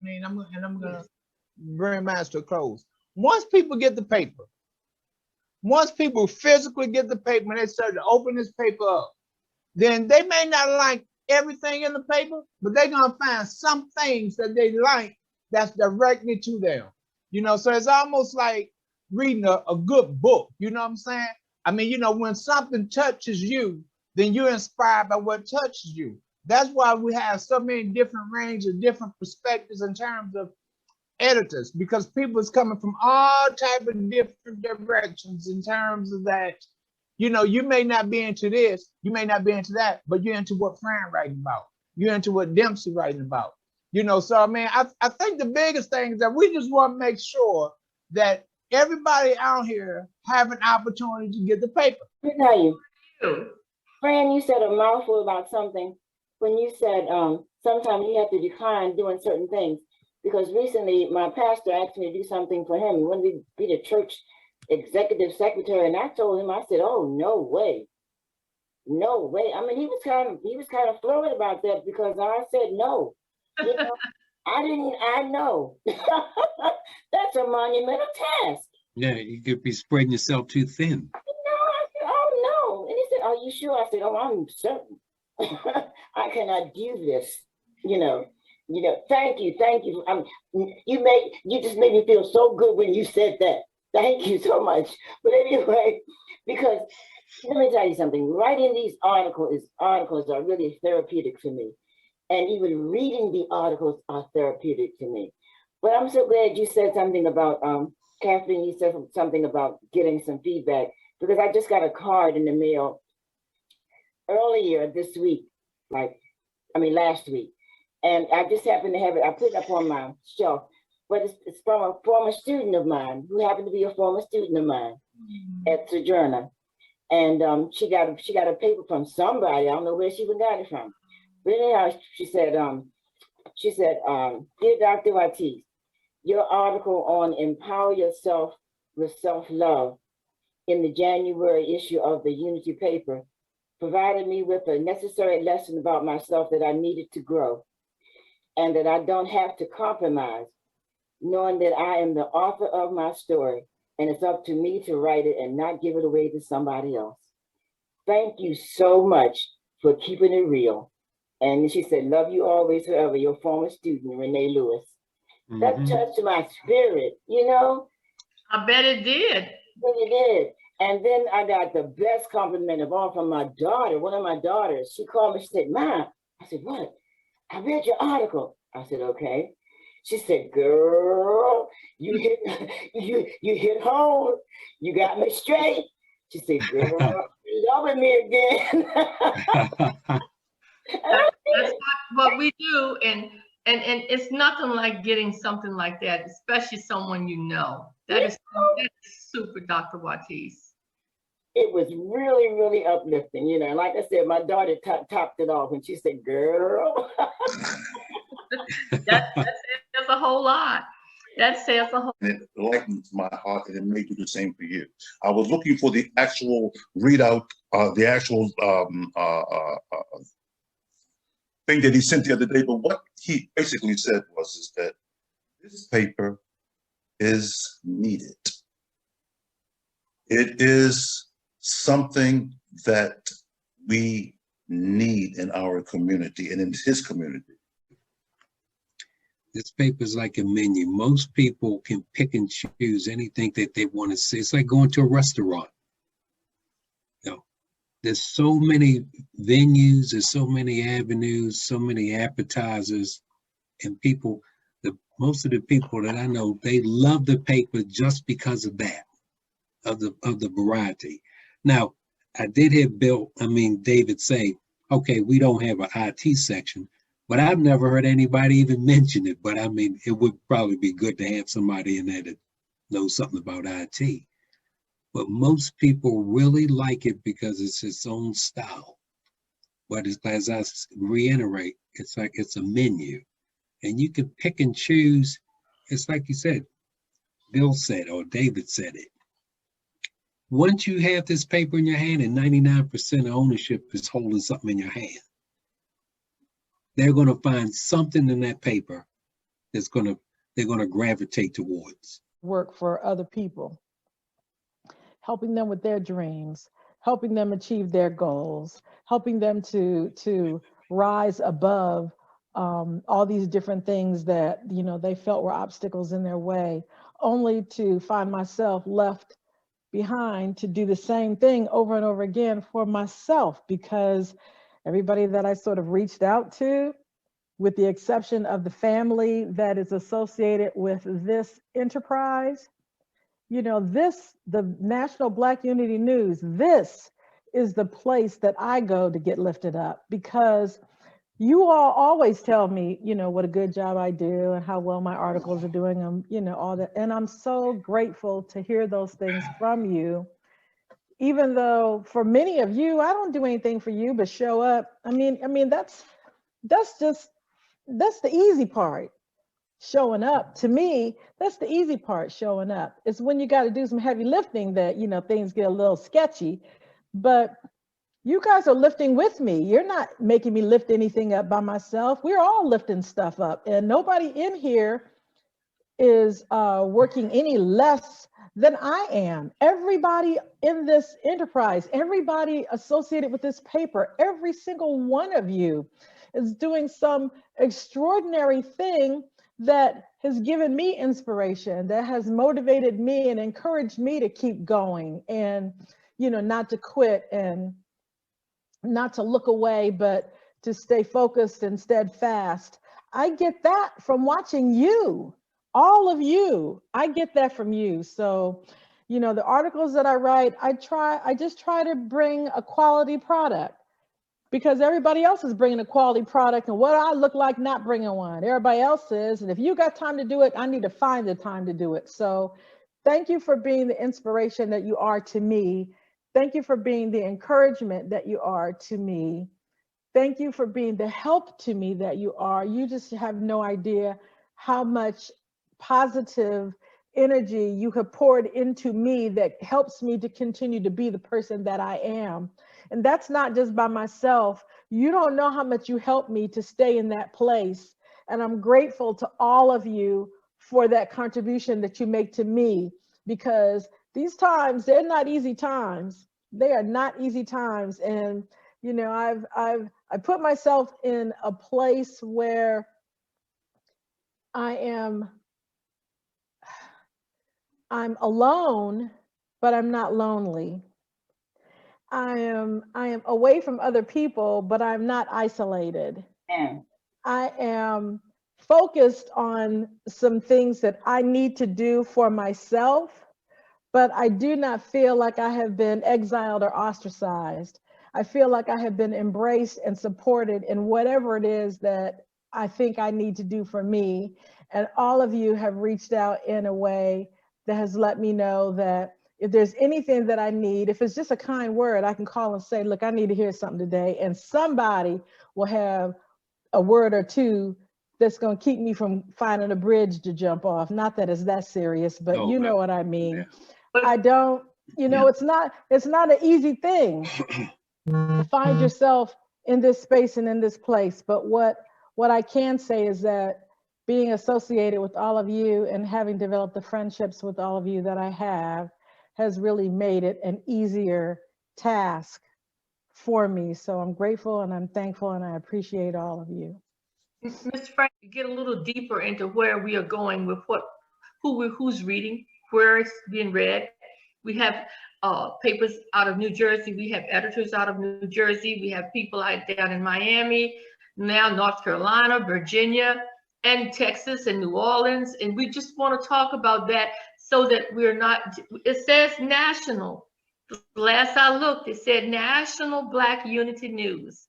mean, I'm gonna bring mine to a close. Once people get the paper, once people physically get the paper and they start to open this paper up, then they may not like everything in the paper, but they're gonna find some things that they like that's directly to them. You know, so it's almost like reading a good book. You know what I'm saying? I mean, you know, when something touches you, then you're inspired by what touches you. That's why we have so many different ranges, different perspectives in terms of editors, because people is coming from all type of different directions in terms of that. You know, you may not be into this, you may not be into that, but you're into what Fran writing about. You're into what Dempsey writing about. You know, so I mean, I think the biggest thing is that we just want to make sure that everybody out here have an opportunity to get the paper. Let me tell you, Fran, you said a mouthful about something when you said sometimes you have to decline doing certain things. Because recently my pastor asked me to do something for him. He wanted me to be the church executive secretary, and I told him, I said, "Oh, no way, no way." I mean, he was kind of flurried about that because I said no. You know, I know that's a monumental task. Yeah, you could be spreading yourself too thin. You know, I said, "Oh no," and he said, "Are you sure?" I said, "Oh, I'm certain. I cannot do this." You know, thank you. You just made me feel so good when you said that. Thank you so much. But anyway, because let me tell you something. Writing these articles are really therapeutic for me. And even reading the articles are therapeutic to me. But I'm so glad you said something about, Kathleen, you said something about getting some feedback, because I just got a card in the mail earlier this week, last week. And I just happened to have it, I put it up on my shelf, but it's from a former student of mine who happened to be a former student of mine at Sojourner. And she got a paper from somebody. I don't know where she even got it from. But anyhow, she said, "Dear Dr. Watties, your article on empower yourself with self-love in the January issue of the Unity paper provided me with a necessary lesson about myself that I needed to grow, and that I don't have to compromise, knowing that I am the author of my story, and it's up to me to write it and not give it away to somebody else. Thank you so much for keeping it real." And she said, "Love you always, forever, your former student, Renee Lewis." That touched my spirit, you know? I bet it did. It did. And then I got the best compliment of all from my daughter, one of my daughters. She called me, she said, "Mom," I said, "What?" "I read your article." I said, "Okay." She said, "Girl, you hit home. You got me straight." She said, "Girl, you're loving me again." That's what we do, and it's nothing like getting something like that, especially someone you know. That is super, Dr. Watties. It was really, really uplifting, you know. Like I said, my daughter topped it off, and she said, "Girl." that says a whole lot. That says a whole. It lightens my heart, and it may do the same for you. I was looking for the actual readout, the actual thing that he sent the other day, but what he basically said is that this paper is needed. It is something that we need in our community and in his community. This paper is like a menu. Most people can pick and choose anything that they want to see. It's like going to a restaurant. You know, there's so many venues, there's so many avenues, so many appetizers, and people, most of the people that I know, they love the paper just because of that, of the variety. Now, I did hear David say, "Okay, we don't have an IT section," but I've never heard anybody even mention it. But I mean, it would probably be good to have somebody in there that knows something about IT. But most people really like it because it's its own style. But as I reiterate, it's like it's a menu. And you can pick and choose. It's like you said, Bill said, or David said it. Once you have this paper in your hand and 99% of ownership is holding something in your hand, they're going to find something in that paper they're gonna gravitate towards. Work for other people, helping them with their dreams, helping them achieve their goals, helping them to rise above all these different things that, you know, they felt were obstacles in their way, only to find myself left behind to do the same thing over and over again for myself, because everybody that I sort of reached out to, with the exception of the family that is associated with this enterprise, you know, the National Black Unity News, this is the place that I go to get lifted up, because you all always tell me, you know, what a good job I do and how well my articles are doing, you know, all that. And I'm so grateful to hear those things from you, even though for many of you, I don't do anything for you but show up. I mean, that's the easy part. Showing up, to me, that's the easy part, showing up. It's when you got to do some heavy lifting that, you know, things get a little sketchy. But you guys are lifting with me. You're not making me lift anything up by myself. We're all lifting stuff up, and nobody in here is working any less than I am. Everybody in this enterprise, everybody associated with this paper, every single one of you is doing some extraordinary thing that has given me inspiration, that has motivated me and encouraged me to keep going, and, you know, not to quit and not to look away, but to stay focused and steadfast. I get that from watching you, all of you. I get that from you. So, you know, the articles that I write, I just try to bring a quality product, because everybody else is bringing a quality product, and what I look like not bringing one. Everybody else is, and if you got time to do it, I need to find the time to do it. So thank you for being the inspiration that you are to me. Thank you for being the encouragement that you are to me. Thank you for being the help to me that you are. You just have no idea how much positive energy you have poured into me that helps me to continue to be the person that I am. And that's not just by myself. You don't know how much you helped me to stay in that place. And I'm grateful to all of you for that contribution that you make to me, because these times, they're not easy times. They are not easy times. And, you know, I put myself in a place where I'm alone, but I'm not lonely. I am away from other people, but I'm not isolated. Yeah. I am focused on some things that I need to do for myself, but I do not feel like I have been exiled or ostracized. I feel like I have been embraced and supported in whatever it is that I think I need to do for me. And all of you have reached out in a way that has let me know that if there's anything that I need, if it's just a kind word, I can call and say, look, I need to hear something today. And somebody will have a word or two that's going to keep me from finding a bridge to jump off. Not that it's that serious, but you know what I mean. But I don't, you know, it's not an easy thing to find yourself in this space and in this place. But what I can say is that being associated with all of you and having developed the friendships with all of you that I have has really made it an easier task for me. So I'm grateful and I'm thankful and I appreciate all of you. Ms. Frank, get a little deeper into where we are going with who's reading, where it's being read. We have papers out of New Jersey. We have editors out of New Jersey. We have people out down in Miami, now North Carolina, Virginia, and Texas and New Orleans. And we just want to talk about that so that we're not, it says national. Last I looked, it said National Black Unity News.